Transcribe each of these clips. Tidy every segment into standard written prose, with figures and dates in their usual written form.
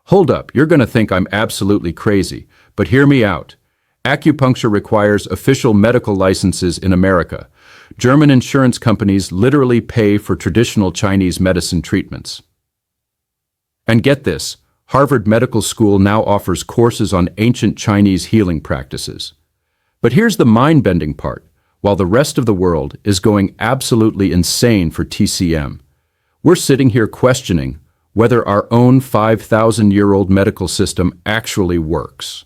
Hold up, you're going to think I'm absolutely crazy, but hear me out. Acupuncture requires official medical licenses in America. German insurance companies literally pay for traditional Chinese medicine treatments. And get this, Harvard Medical School now offers courses on ancient Chinese healing practices. But here's the mind-bending part. While the rest of the world is going absolutely insane for TCM, we're sitting here questioning whether our own 5,000-year-old medical system actually works.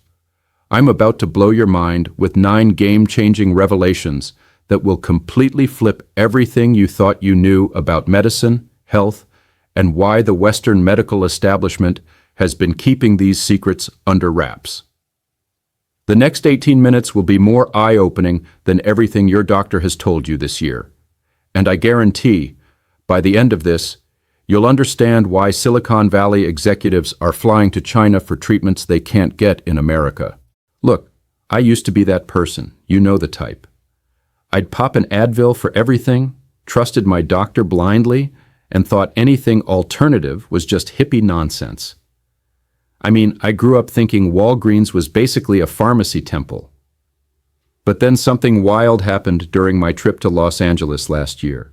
I'm about to blow your mind with 9 game-changing revelations that will completely flip everything you thought you knew about medicine, health, and why the Western medical establishment has been keeping these secrets under wraps. The next 18 minutes will be more eye-opening than everything your doctor has told you this year. And I guarantee, by the end of this, you'll understand why Silicon Valley executives are flying to China for treatments they can't get in America. Look, I used to be that person, you know the type. I'd pop an Advil for everything, trusted my doctor blindly, and thought anything alternative was just hippie nonsense. I mean, I grew up thinking Walgreens was basically a pharmacy temple. But then something wild happened during my trip to Los Angeles last year.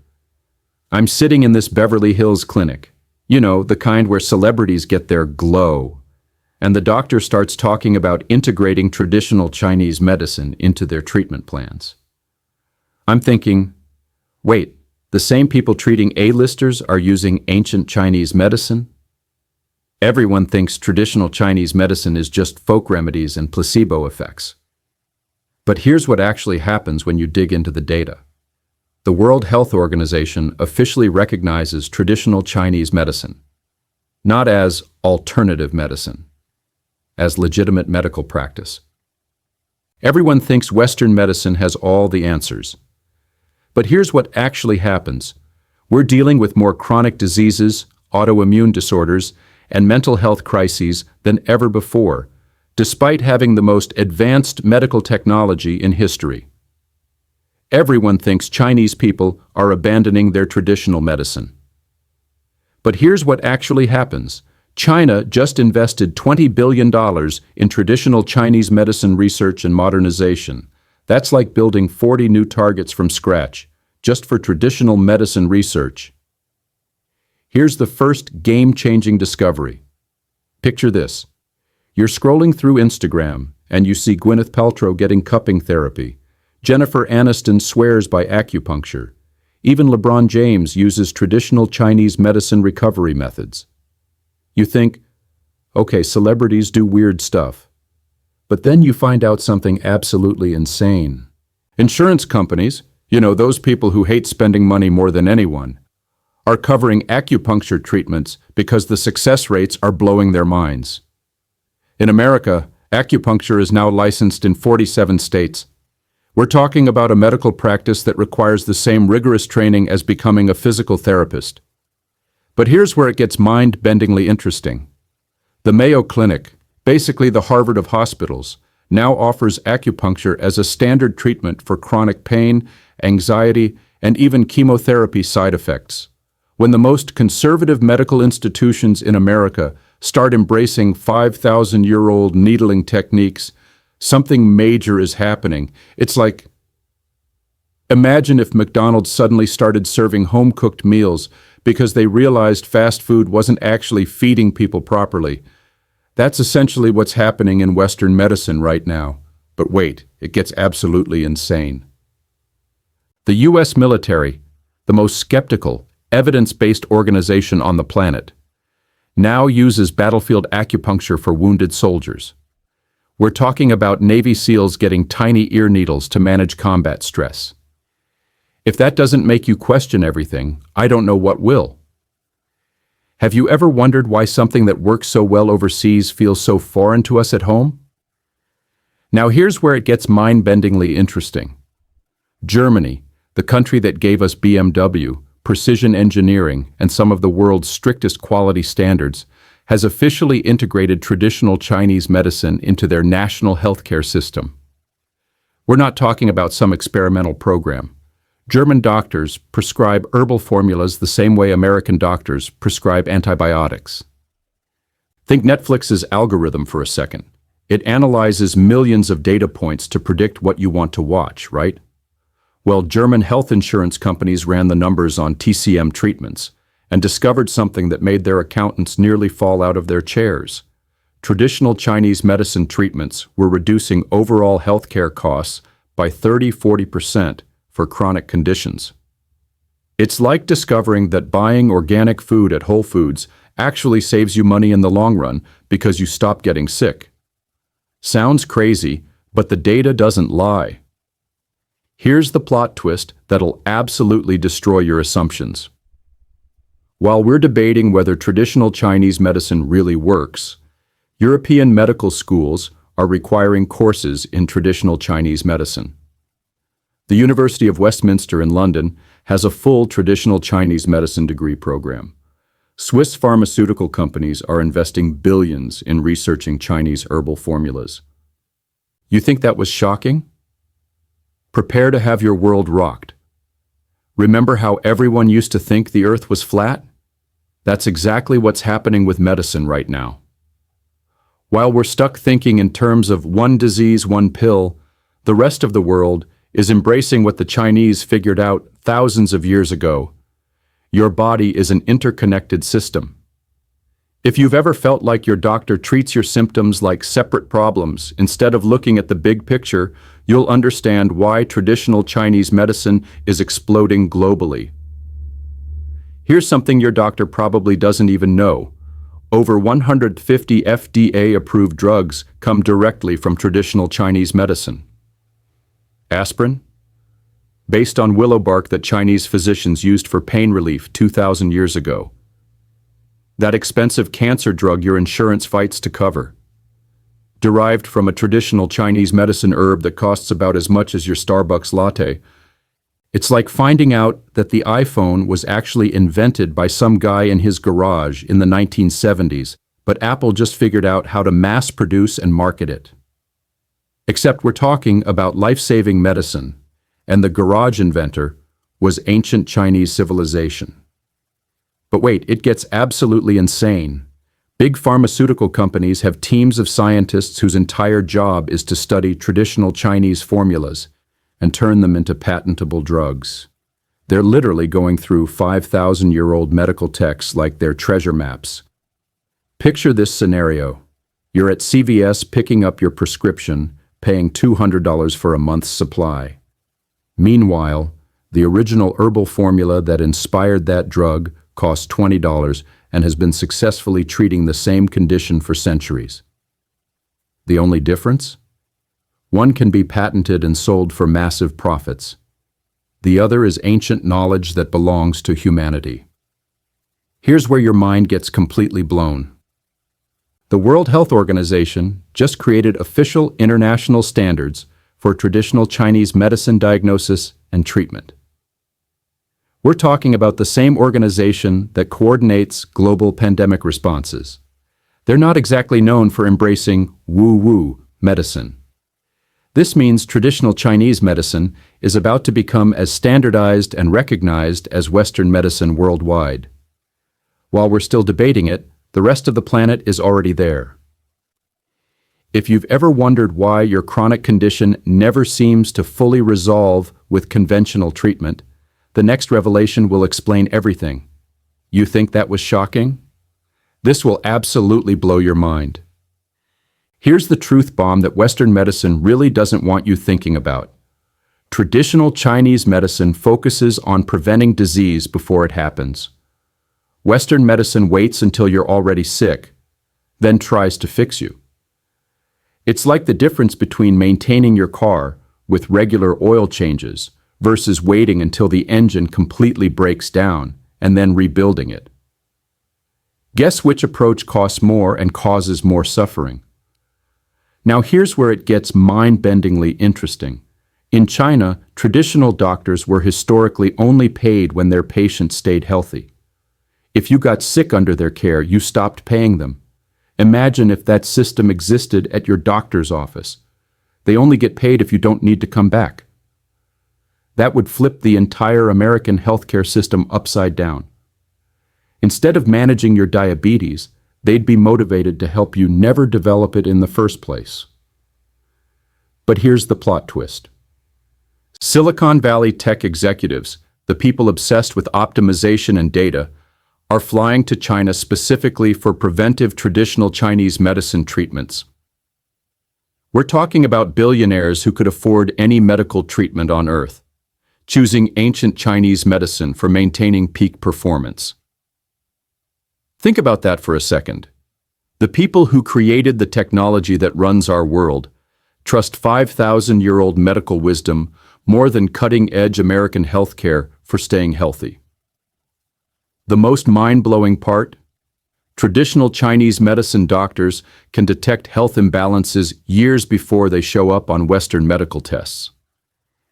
I'm sitting in this Beverly Hills clinic, you know, the kind where celebrities get their glow, and the doctor starts talking about integrating traditional Chinese medicine into their treatment plans. I'm thinking, wait, the same people treating A-listers are using ancient Chinese medicine? Everyone thinks traditional Chinese medicine is just folk remedies and placebo effects. But here's what actually happens when you dig into the data. The World Health Organization officially recognizes traditional Chinese medicine, not as alternative medicine, as legitimate medical practice. Everyone thinks Western medicine has all the answers. But here's what actually happens. We're dealing with more chronic diseases, autoimmune disorders, and mental health crises than ever before, despite having the most advanced medical technology in history. Everyone thinks Chinese people are abandoning their traditional medicine. But here's what actually happens. China just invested $20 billion in traditional Chinese medicine research and modernization. That's like building 40 new targets from scratch, just for traditional medicine research. Here's the first game-changing discovery. Picture this. You're scrolling through Instagram, and you see Gwyneth Paltrow getting cupping therapy. Jennifer Aniston swears by acupuncture. Even LeBron James uses traditional Chinese medicine recovery methods. You think, okay, celebrities do weird stuff. But then you find out something absolutely insane. Insurance companies, you know, those people who hate spending money more than anyone, are covering acupuncture treatments because the success rates are blowing their minds. In America, acupuncture is now licensed in 47 states. We're talking about a medical practice that requires the same rigorous training as becoming a physical therapist. But here's where it gets mind-bendingly interesting. The Mayo Clinic, basically the Harvard of hospitals, now offers acupuncture as a standard treatment for chronic pain, anxiety, and even chemotherapy side effects. When the most conservative medical institutions in America start embracing 5,000-year-old needling techniques, something major is happening. It's like, imagine if McDonald's suddenly started serving home-cooked meals because they realized fast food wasn't actually feeding people properly. That's essentially what's happening in Western medicine right now. But wait, it gets absolutely insane. The U.S. military, the most skeptical, evidence-based organization on the planet, now uses battlefield acupuncture for wounded soldiers. We're talking about Navy SEALs getting tiny ear needles to manage combat stress. If that doesn't make you question everything, I don't know what will. Have you ever wondered why something that works so well overseas feels so foreign to us at home? Now here's where it gets mind-bendingly interesting. Germany, the country that gave us BMW, precision engineering, and some of the world's strictest quality standards, has officially integrated traditional Chinese medicine into their national healthcare system. We're not talking about some experimental program. German doctors prescribe herbal formulas the same way American doctors prescribe antibiotics. Think Netflix's algorithm for a second. It analyzes millions of data points to predict what you want to watch, right? Well, German health insurance companies ran the numbers on TCM treatments and discovered something that made their accountants nearly fall out of their chairs. Traditional Chinese medicine treatments were reducing overall healthcare costs by 30–40% for chronic conditions. It's like discovering that buying organic food at Whole Foods actually saves you money in the long run because you stop getting sick. Sounds crazy, but the data doesn't lie. Here's the plot twist that'll absolutely destroy your assumptions. While we're debating whether traditional Chinese medicine really works, European medical schools are requiring courses in traditional Chinese medicine. The University of Westminster in London has a full traditional Chinese medicine degree program. Swiss pharmaceutical companies are investing billions in researching Chinese herbal formulas. You think that was shocking? Prepare to have your world rocked. Remember how everyone used to think the earth was flat? That's exactly what's happening with medicine right now. While we're stuck thinking in terms of one disease, one pill, the rest of the world is embracing what the Chinese figured out thousands of years ago. Your body is an interconnected system. If you've ever felt like your doctor treats your symptoms like separate problems instead of looking at the big picture, you'll understand why traditional Chinese medicine is exploding globally. Here's something your doctor probably doesn't even know. Over 150 FDA-approved drugs come directly from traditional Chinese medicine. Aspirin? Based on willow bark that Chinese physicians used for pain relief 2,000 years ago. That expensive cancer drug your insurance fights to cover. Derived from a traditional Chinese medicine herb that costs about as much as your Starbucks latte. It's like finding out that the iPhone was actually invented by some guy in his garage in the 1970s, but Apple just figured out how to mass produce and market it. Except we're talking about life-saving medicine, and the garage inventor was ancient Chinese civilization. But wait, it gets absolutely insane. Big pharmaceutical companies have teams of scientists whose entire job is to study traditional Chinese formulas and turn them into patentable drugs. They're literally going through 5,000-year-old medical texts like they're treasure maps. Picture this scenario. You're at CVS picking up your prescription, paying $200 for a month's supply. Meanwhile, the original herbal formula that inspired that drug costs $20 and has been successfully treating the same condition for centuries. The only difference? One can be patented and sold for massive profits. The other is ancient knowledge that belongs to humanity. Here's where your mind gets completely blown. The World Health Organization just created official international standards for traditional Chinese medicine diagnosis and treatment. We're talking about the same organization that coordinates global pandemic responses. They're not exactly known for embracing woo-woo medicine. This means traditional Chinese medicine is about to become as standardized and recognized as Western medicine worldwide. While we're still debating it, the rest of the planet is already there. If you've ever wondered why your chronic condition never seems to fully resolve with conventional treatment, the next revelation will explain everything. You think that was shocking? This will absolutely blow your mind. Here's the truth bomb that Western medicine really doesn't want you thinking about. Traditional Chinese medicine focuses on preventing disease before it happens. Western medicine waits until you're already sick, then tries to fix you. It's like the difference between maintaining your car with regular oil changes versus waiting until the engine completely breaks down and then rebuilding it. Guess which approach costs more and causes more suffering? Now here's where it gets mind-bendingly interesting. In China, traditional doctors were historically only paid when their patients stayed healthy. If you got sick under their care, you stopped paying them. Imagine if that system existed at your doctor's office. They only get paid if you don't need to come back. That would flip the entire American healthcare system upside down. Instead of managing your diabetes, they'd be motivated to help you never develop it in the first place. But here's the plot twist. Silicon Valley tech executives, the people obsessed with optimization and data, are flying to China specifically for preventive traditional Chinese medicine treatments. We're talking about billionaires who could afford any medical treatment on Earth, choosing ancient Chinese medicine for maintaining peak performance. Think about that for a second. The people who created the technology that runs our world trust 5,000-year-old medical wisdom more than cutting-edge American healthcare for staying healthy. The most mind-blowing part? Traditional Chinese medicine doctors can detect health imbalances years before they show up on Western medical tests.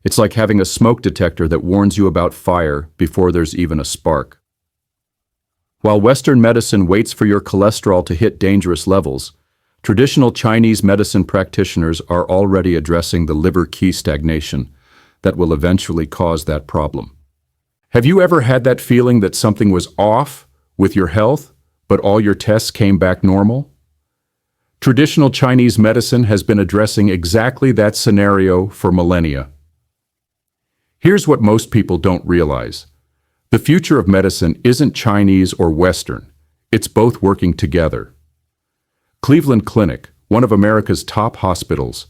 It's like having a smoke detector that warns you about fire before there's even a spark. While Western medicine waits for your cholesterol to hit dangerous levels, traditional Chinese medicine practitioners are already addressing the liver qi stagnation that will eventually cause that problem. Have you ever had that feeling that something was off with your health, but all your tests came back normal? Traditional Chinese medicine has been addressing exactly that scenario for millennia. Here's what most people don't realize. The future of medicine isn't Chinese or Western. It's both working together. Cleveland Clinic, one of America's top hospitals,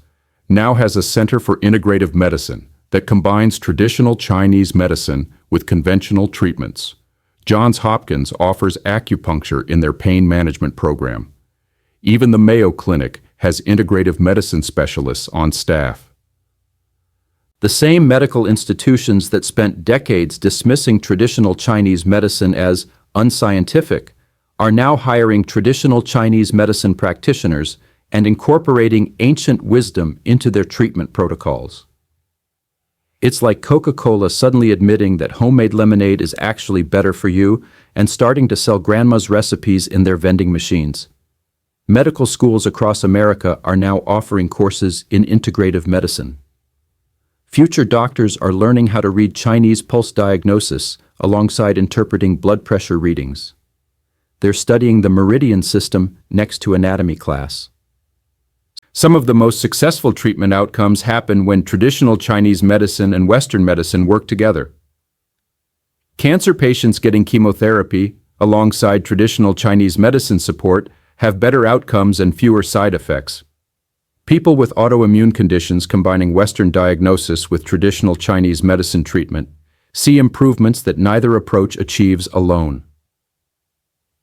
now has a Center for Integrative Medicine that combines traditional Chinese medicine with conventional treatments. Johns Hopkins offers acupuncture in their pain management program. Even the Mayo Clinic has integrative medicine specialists on staff. The same medical institutions that spent decades dismissing traditional Chinese medicine as unscientific are now hiring traditional Chinese medicine practitioners and incorporating ancient wisdom into their treatment protocols. It's like Coca-Cola suddenly admitting that homemade lemonade is actually better for you and starting to sell grandma's recipes in their vending machines. Medical schools across America are now offering courses in integrative medicine. Future doctors are learning how to read Chinese pulse diagnosis alongside interpreting blood pressure readings. They're studying the meridian system next to anatomy class. Some of the most successful treatment outcomes happen when traditional Chinese medicine and Western medicine work together. Cancer patients getting chemotherapy alongside traditional Chinese medicine support have better outcomes and fewer side effects. People with autoimmune conditions combining Western diagnosis with traditional Chinese medicine treatment see improvements that neither approach achieves alone.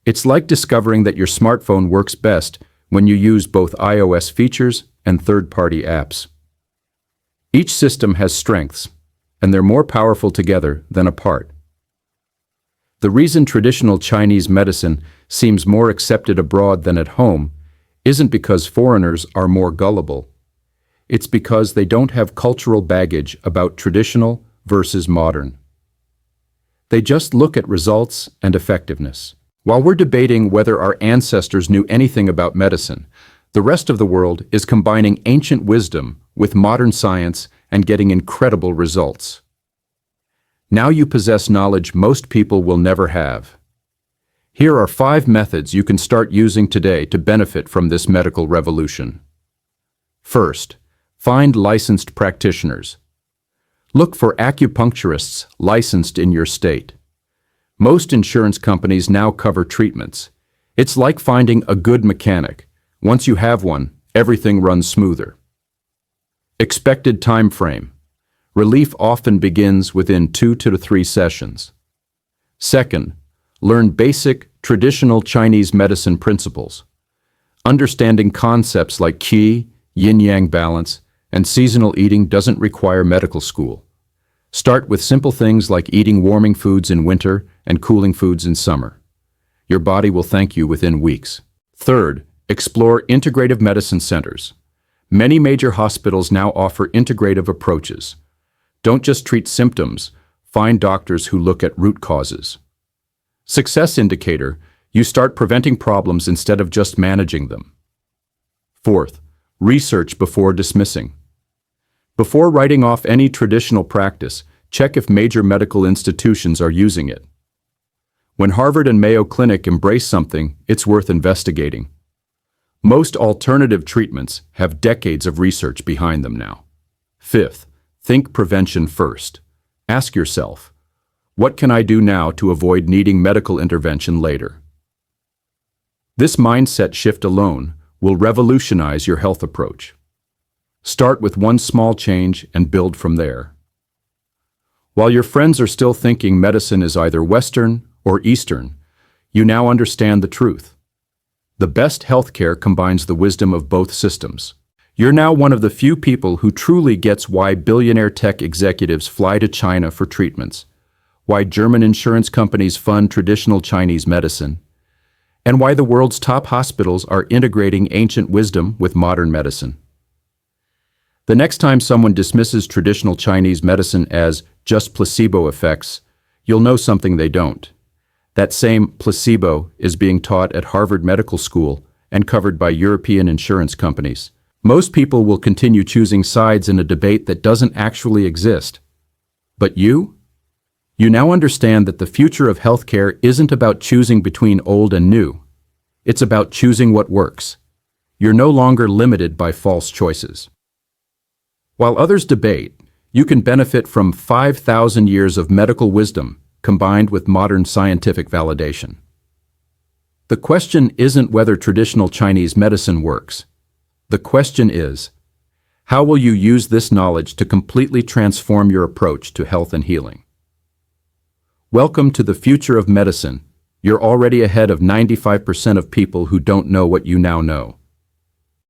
It's like discovering that your smartphone works best when you use both iOS features and third-party apps. Each system has strengths, and they're more powerful together than apart. The reason traditional Chinese medicine seems more accepted abroad than at home isn't because foreigners are more gullible. It's because they don't have cultural baggage about traditional versus modern. They just look at results and effectiveness. While we're debating whether our ancestors knew anything about medicine, the rest of the world is combining ancient wisdom with modern science and getting incredible results. Now you possess knowledge most people will never have. Here are 5 methods you can start using today to benefit from this medical revolution. First, find licensed practitioners. Look for acupuncturists licensed in your state. Most insurance companies now cover treatments. It's like finding a good mechanic. Once you have one, everything runs smoother. Expected time frame. Relief often begins within 2 to 3 sessions. Second, learn basic, traditional Chinese medicine principles. Understanding concepts like qi, yin-yang balance, and seasonal eating doesn't require medical school. Start with simple things like eating warming foods in winter and cooling foods in summer. Your body will thank you within weeks. Third, explore integrative medicine centers. Many major hospitals now offer integrative approaches. Don't just treat symptoms, find doctors who look at root causes. Success indicator, you start preventing problems instead of just managing them. Fourth, research before dismissing. Before writing off any traditional practice, check if major medical institutions are using it. When Harvard and Mayo Clinic embrace something, it's worth investigating. Most alternative treatments have decades of research behind them now. Fifth, think prevention first. Ask yourself, what can I do now to avoid needing medical intervention later? This mindset shift alone will revolutionize your health approach. Start with one small change and build from there. While your friends are still thinking medicine is either Western or Eastern, you now understand the truth. The best healthcare combines the wisdom of both systems. You're now one of the few people who truly gets why billionaire tech executives fly to China for treatments, why German insurance companies fund traditional Chinese medicine, and why the world's top hospitals are integrating ancient wisdom with modern medicine. The next time someone dismisses traditional Chinese medicine as just placebo effects, you'll know something they don't. That same placebo is being taught at Harvard Medical School and covered by European insurance companies. Most people will continue choosing sides in a debate that doesn't actually exist. But you? You now understand that the future of healthcare isn't about choosing between old and new. It's about choosing what works. You're no longer limited by false choices. While others debate, you can benefit from 5,000 years of medical wisdom combined with modern scientific validation. The question isn't whether traditional Chinese medicine works. The question is, how will you use this knowledge to completely transform your approach to health and healing? Welcome to the future of medicine. You're already ahead of 95% of people who don't know what you now know.